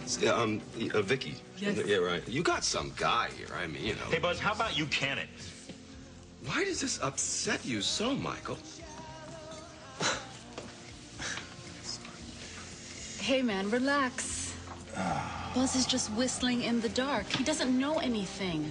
Vicky. Yes. Yeah, right. You got some guy here. I mean, you know. Hey, Buzz, how about you can it? Why does this upset you so, Michael? Hey, man, relax. Buzz is just whistling in the dark. He doesn't know anything.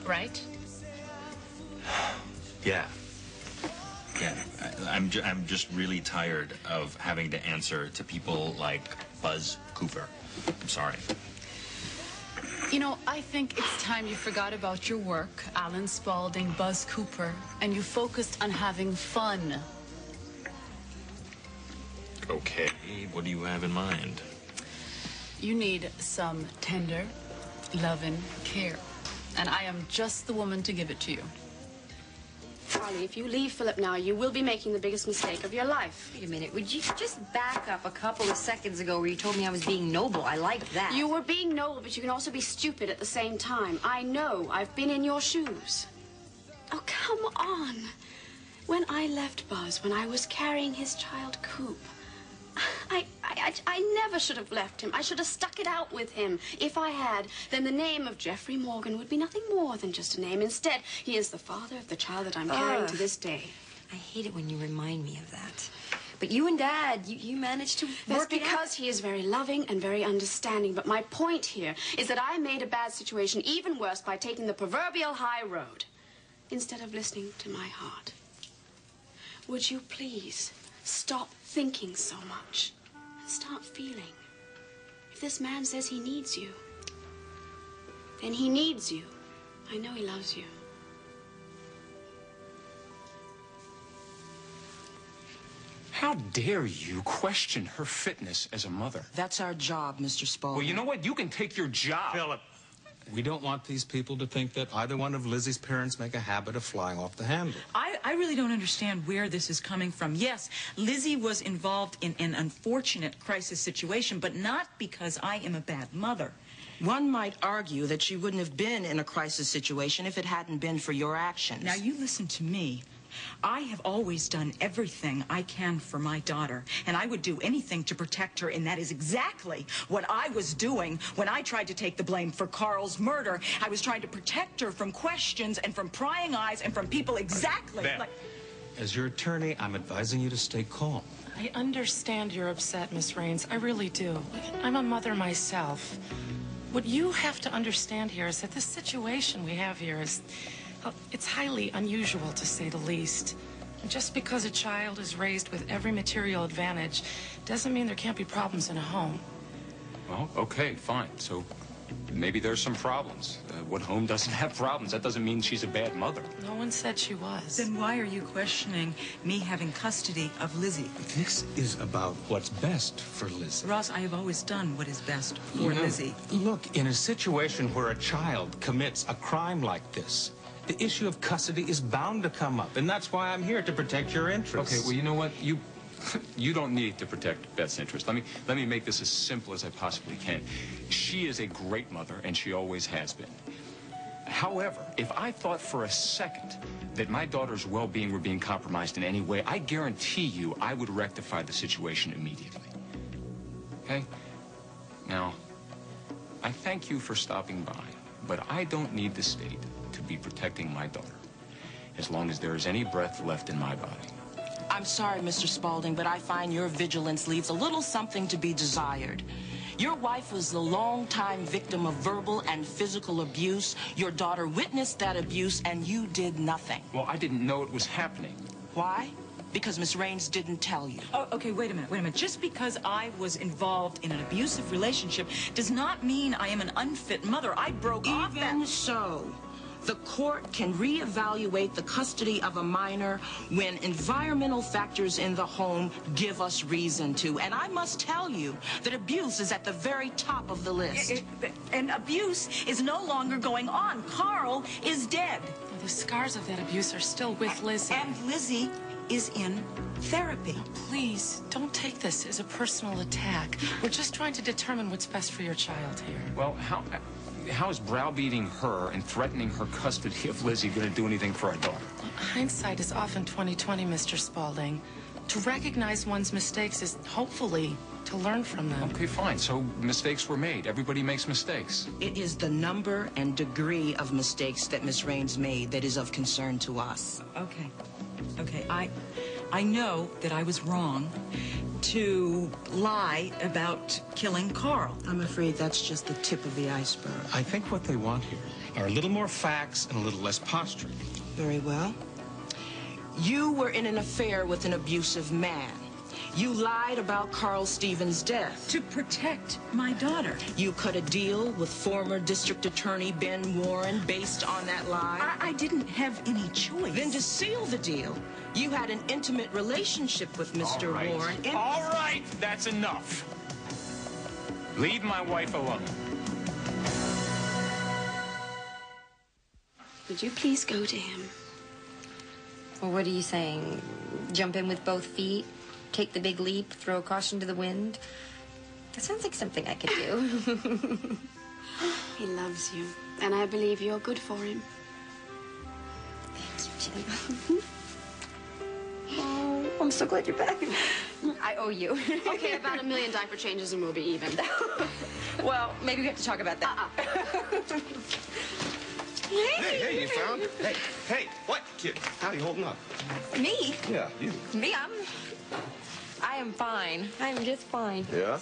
Right? Yeah. Yeah. I'm just really tired of having to answer to people like Buzz Cooper. I'm sorry. You know, I think it's time you forgot about your work, Alan Spaulding, Buzz Cooper, and you focused on having fun. Okay. What do you have in mind? You need some tender, loving care. And I am just the woman to give it to you. Charlie, if you leave Philip now, you will be making the biggest mistake of your life. Wait a minute. Would you just back up a couple of seconds ago where you told me I was being noble? I like that. You were being noble, but you can also be stupid at the same time. I know. I've been in your shoes. Oh, come on. When I left Buzz, when I was carrying his child, Coop, I never should have left him. I should have stuck it out with him. If I had, then the name of Jeffrey Morgan would be nothing more than just a name. Instead, he is the father of the child that I'm carrying to this day. I hate it when you remind me of that. But you and Dad, you managed to That's work it out. because he is very loving and very understanding. But my point here is that I made a bad situation even worse by taking the proverbial high road instead of listening to my heart. Would you please stop thinking so much and start feeling? If this man says he needs you, then he needs you. I know he loves you. How dare you question her fitness as a mother? That's our job, Mr. Spaulding. Well, you know what? You can take your job. Philip. We don't want these people to think that either one of Lizzie's parents make a habit of flying off the handle. I really don't understand where this is coming from. Yes, Lizzie was involved in an unfortunate crisis situation, but not because I am a bad mother. One might argue that she wouldn't have been in a crisis situation if it hadn't been for your actions. Now, you listen to me. I have always done everything I can for my daughter, and I would do anything to protect her, and that is exactly what I was doing when I tried to take the blame for Carl's murder. I was trying to protect her from questions and from prying eyes and from people exactly like... As your attorney, I'm advising you to stay calm. I understand you're upset, Miss Raines. I really do. I'm a mother myself. What you have to understand here is that this situation we have here is... it's highly unusual, to say the least. And just because a child is raised with every material advantage doesn't mean there can't be problems in a home. Well, okay, fine. So maybe there's some problems. What home doesn't have problems? That doesn't mean she's a bad mother. No one said she was. Then why are you questioning me having custody of Lizzie? This is about what's best for Lizzie. Ross, I have always done what is best for Lizzie. Look, in a situation where a child commits a crime like this, the issue of custody is bound to come up, and that's why I'm here to protect your interests. Okay, well, you know what? You don't need to protect Beth's interest. Let me make this as simple as I possibly can. She is a great mother, and she always has been. However, if I thought for a second that my daughter's well-being were being compromised in any way, I guarantee you I would rectify the situation immediately. Okay? Now, I thank you for stopping by, but I don't need the state to be protecting my daughter as long as there is any breath left in my body. I'm sorry, Mr. Spaulding, but I find your vigilance leaves a little something to be desired. Your wife was the longtime victim of verbal and physical abuse. Your daughter witnessed that abuse, and you did nothing. Well, I didn't know it was happening. Why? Because Miss Raines didn't tell you. Oh, okay, wait a minute. Just because I was involved in an abusive relationship does not mean I am an unfit mother. I broke off that... Even so, the court can reevaluate the custody of a minor when environmental factors in the home give us reason to. And I must tell you that abuse is at the very top of the list. And abuse is no longer going on. Carl is dead. The scars of that abuse are still with Lizzie. And Lizzie is in therapy. Please, don't take this as a personal attack. We're just trying to determine what's best for your child here. Well, how is browbeating her and threatening her custody of Lizzie going to do anything for our daughter? Hindsight is often 20/20, Mr. Spaulding. To recognize one's mistakes is hopefully to to learn from them. Okay, fine. So mistakes were made. Everybody makes mistakes. It is the number and degree of mistakes that Miss Raines made that is of concern to us. Okay. Okay, I know that I was wrong to lie about killing Carl. I'm afraid that's just the tip of the iceberg. I think what they want here are a little more facts and a little less posturing. Very well. You were in an affair with an abusive man. You lied about Carl Stevens' death. To protect my daughter. You cut a deal with former District Attorney Ben Warren based on that lie. I didn't have any choice. Then to seal the deal, you had an intimate relationship with Mr. All right. Warren. All right, that's enough. Leave my wife alone. Would you please go to him? Well, what are you saying? Jump in with both feet? Take the big leap? Throw caution to the wind? That sounds like something I could do. He loves you, and I believe you're good for him. Thank you, Jim. Oh, I'm so glad you're back. I owe you. Okay, about 1 million diaper changes and we'll be even. Well, maybe we have to talk about that. Hey, you found it? Hey, what, kid? How are you holding up? Me? Yeah, you. Me? I am fine. I'm just fine. Yeah?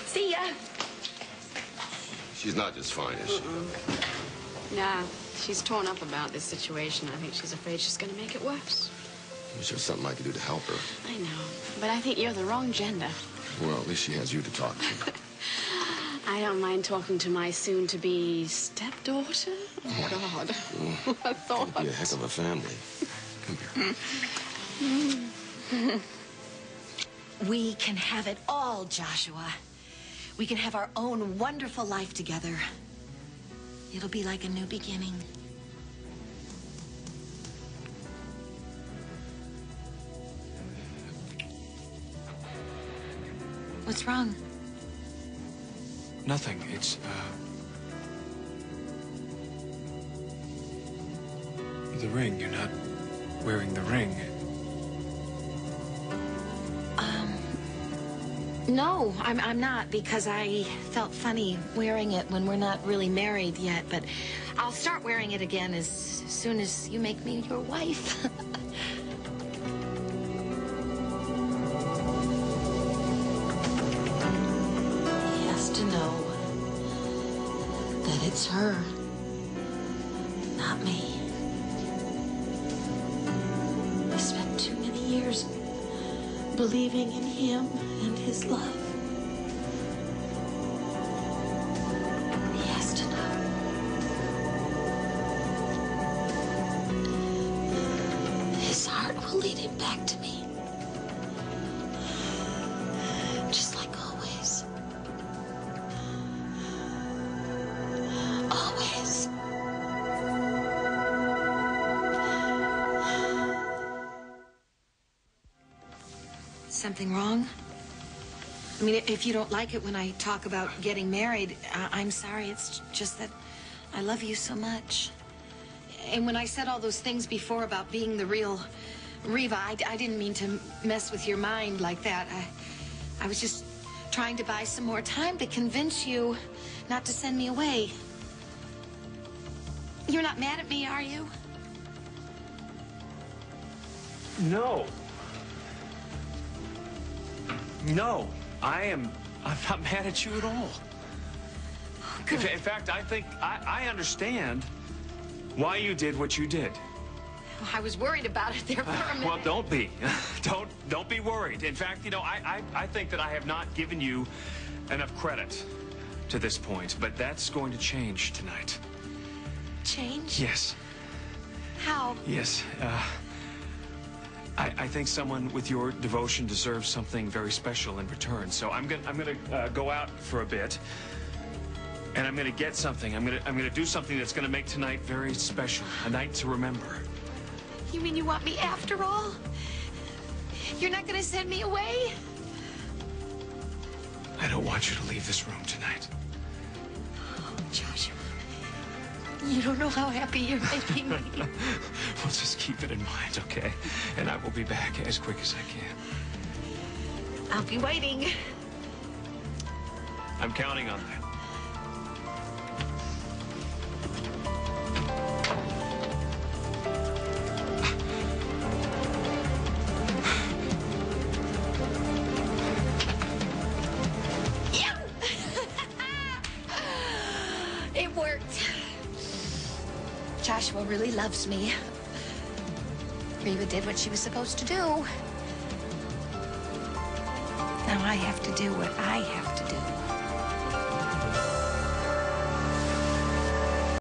See ya. She's not just fine, is she? Nah, she's torn up about this situation. I think she's afraid she's going to make it worse. There's just something I can do to help her. I know, but I think you're the wrong gender. Well, at least she has you to talk to. I don't mind talking to my soon-to-be stepdaughter. Oh, God. I thought. It'd be a heck of a family. Come here. We can have it all, Joshua. We can have our own wonderful life together. It'll be like a new beginning. What's wrong? Nothing. It's, the ring. You're not wearing the ring. No, I'm not, because I felt funny wearing it when we're not really married yet, but I'll start wearing it again as soon as you make me your wife. He has to know that it's her, not me. We spent too many years believing in him and his love. He has to know. His heart will lead him back to me. Just like always. Always. Something wrong? I mean, if you don't like it when I talk about getting married, I'm sorry. It's just that I love you so much. And when I said all those things before about being the real Reva, I didn't mean to mess with your mind like that. I was just trying to buy some more time to convince you not to send me away. You're not mad at me, are you? No. No, I'm not mad at you at all. In fact, I think I understand why you did what you did. I was worried about it there for a minute. Well, don't be. Don't be worried. In fact, you know, I think that I have not given you enough credit to this point, but that's going to change tonight. Change? Yes. How? Yes. I think someone with your devotion deserves something very special in return. So I'm gonna go out for a bit, and I'm gonna get something. I'm gonna do something that's gonna make tonight very special, a night to remember. You mean you want me after all? You're not gonna send me away? I don't want you to leave this room tonight. Oh, Joshua, you don't know how happy you're making me. Well, just keep it in mind, okay? And I will be back as quick as I can. I'll be waiting. I'm counting on that. It worked. Joshua really loves me. Reva did what she was supposed to do. Now I have to do what I have to do.